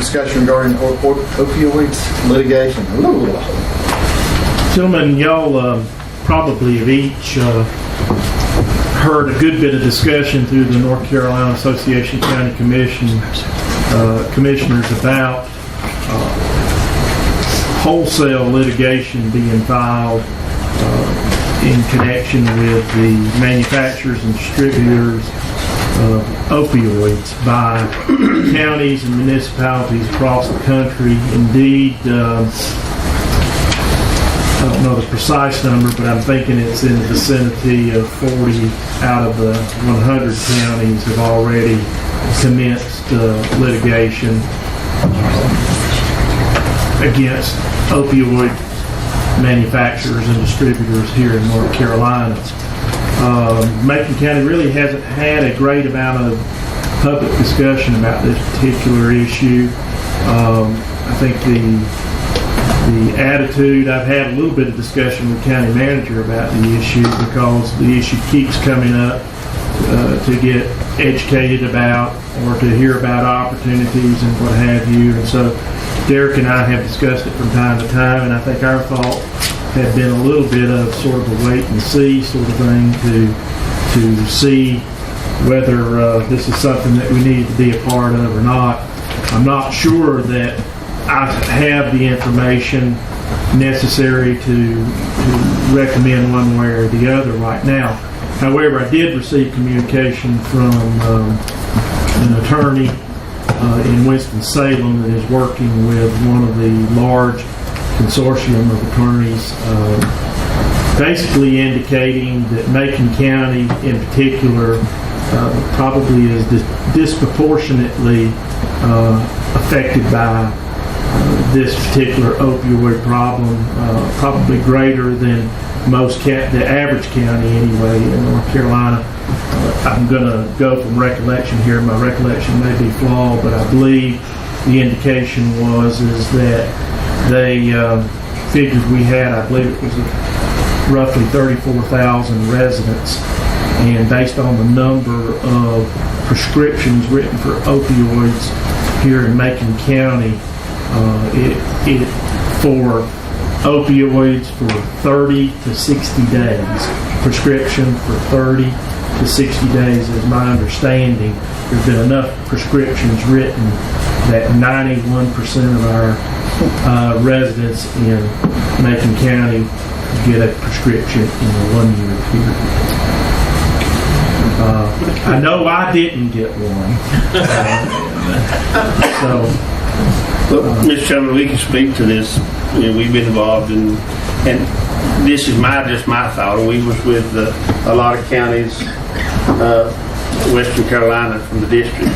discussion regarding opioids litigation. Gentlemen, y'all probably have each heard a good bit of discussion through the North Carolina Association of County Commissioners about wholesale litigation being filed in connection with the manufacturers and distributors of opioids by counties and municipalities across the country. Indeed, I don't know the precise number, but I'm thinking it's in the vicinity of 40 out of the 100 counties have already commenced litigation against opioid manufacturers and distributors here in North Carolina. Macon County really hasn't had a great amount of public discussion about this particular issue. I think the attitude, I've had a little bit of discussion with the county manager about the issue because the issue keeps coming up to get educated about or to hear about opportunities and what have you. And so Derek and I have discussed it from time to time, and I think our thought had been a little bit of sort of a wait and see sort of thing to see whether this is something that we need to be a part of or not. I'm not sure that I have the information necessary to recommend one way or the other right now. However, I did receive communication from an attorney in Winston-Salem that is working with one of the large consortium of attorneys, basically indicating that Macon County in particular probably is disproportionately affected by this particular opioid problem, probably greater than the average county anyway in North Carolina. I'm going to go from recollection here. My recollection may be flawed, but I believe the indication is that they figured we had, I believe it was roughly 34,000 residents, and based on the number of prescriptions written for opioids here in Macon County, it for opioids for 30 to 60 days, prescription for 30 to 60 days is my understanding. There's been enough prescriptions written that 91% of our residents in Macon County get a prescription in a 1 year period. I know I didn't get one. Mr. Chairman, we can speak to this. We've been involved in, and this is just my thought. We was with a lot of counties, Western Carolina from the district.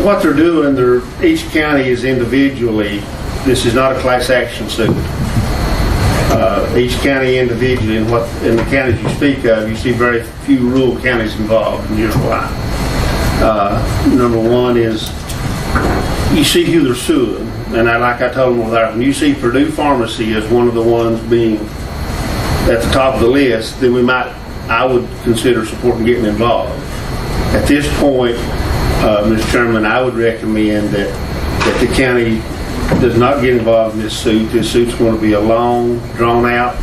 What they're doing, each county is individually. This is not a class action suit. Each county individually, in the counties you speak of, you see very few rural counties involved, and here's why. Number one is you see who they're suing, and like I told them when you see Purdue Pharmacy as one of the ones being at the top of the list, then I would consider supporting getting involved. At this point, Mr. Chairman, I would recommend that the county does not get involved in this suit. This suit's going to be a long, drawn out.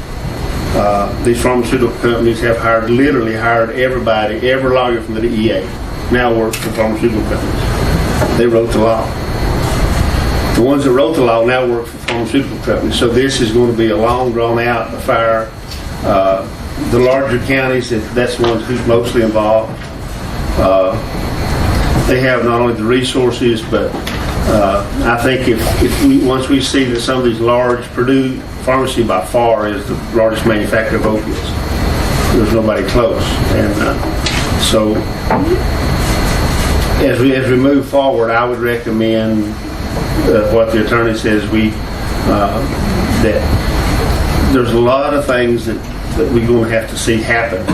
These pharmaceutical companies have literally hired everybody, every lawyer from the DEA now works for pharmaceutical companies. They wrote the law. The ones that wrote the law now work for pharmaceutical companies. So this is going to be a long, drawn out affair. The larger counties, that's the ones who's mostly involved. They have not only the resources, but I think once we see that some of these large, Purdue Pharmacy by far is the largest manufacturer of opiates. There's nobody close, and so as we move forward, I would recommend what the attorney says. That there's a lot of things that we're going to have to see happen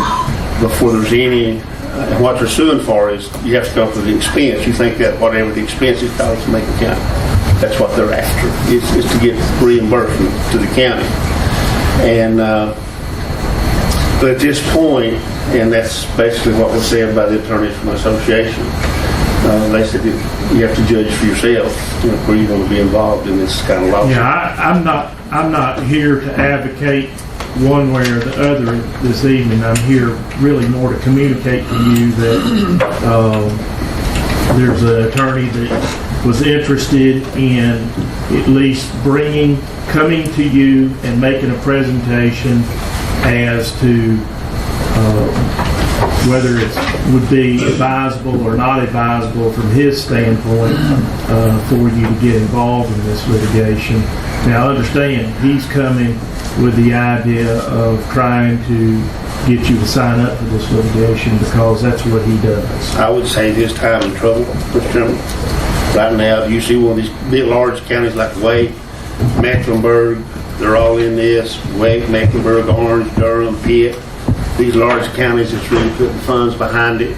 before there's any. And what they're suing for is you have to come up with the expense. You think that whatever the expense is costs to make a county, that's what they're after, is to get reimbursement to the county. And but at this point, and that's basically what was said by the attorneys from the association, They said that you have to judge for yourself, where you're going to be involved in this kind of lawsuit. Yeah, I'm not here to advocate one way or the other this evening. I'm here really more to communicate to you that there's an attorney that was interested in at least coming to you and making a presentation as to whether it would be advisable or not advisable from his standpoint for you to get involved in this litigation. Now, understand, he's coming with the idea of trying to get you to sign up for this litigation because that's what he does. I would say this time in trouble, Mr. Chairman. Right now, you see one of these big, large counties like Wake, Mecklenburg, they're all in this. Wake, Mecklenburg, Orange, Durham, Pitt. These large counties that's really putting funds behind it.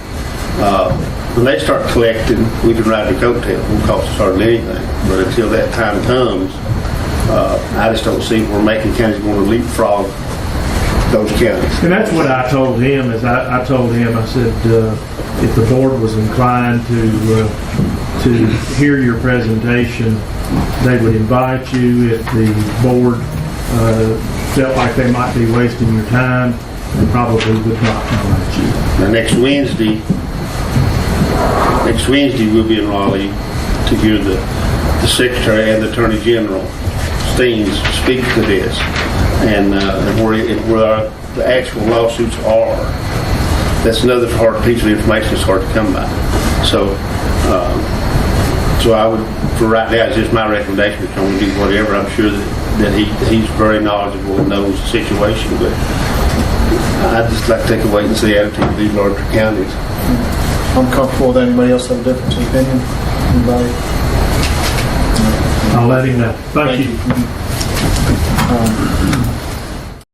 When they start collecting, we can ride the coattail. It won't cost us hardly anything. But until that time comes, I just don't see where Macon County's going to leapfrog those counties. And that's what I told him. I told him, I said, if the board was inclined to hear your presentation, they would invite you. If the board felt like they might be wasting your time, they probably would not invite you. Now, next Wednesday we'll be in Raleigh to hear the Secretary and the Attorney General Steens speak to this, and where the actual lawsuits are. That's another hard piece of information that's hard to come by. So I would, for right now, it's just my recommendation that you do whatever. I'm sure that he's very knowledgeable and knows the situation, but I'd just like to take a wait and see attitude of these larger counties. I'm comfortable with that. Anybody else have a difference of opinion? Anybody? I'll let him know. Thank you.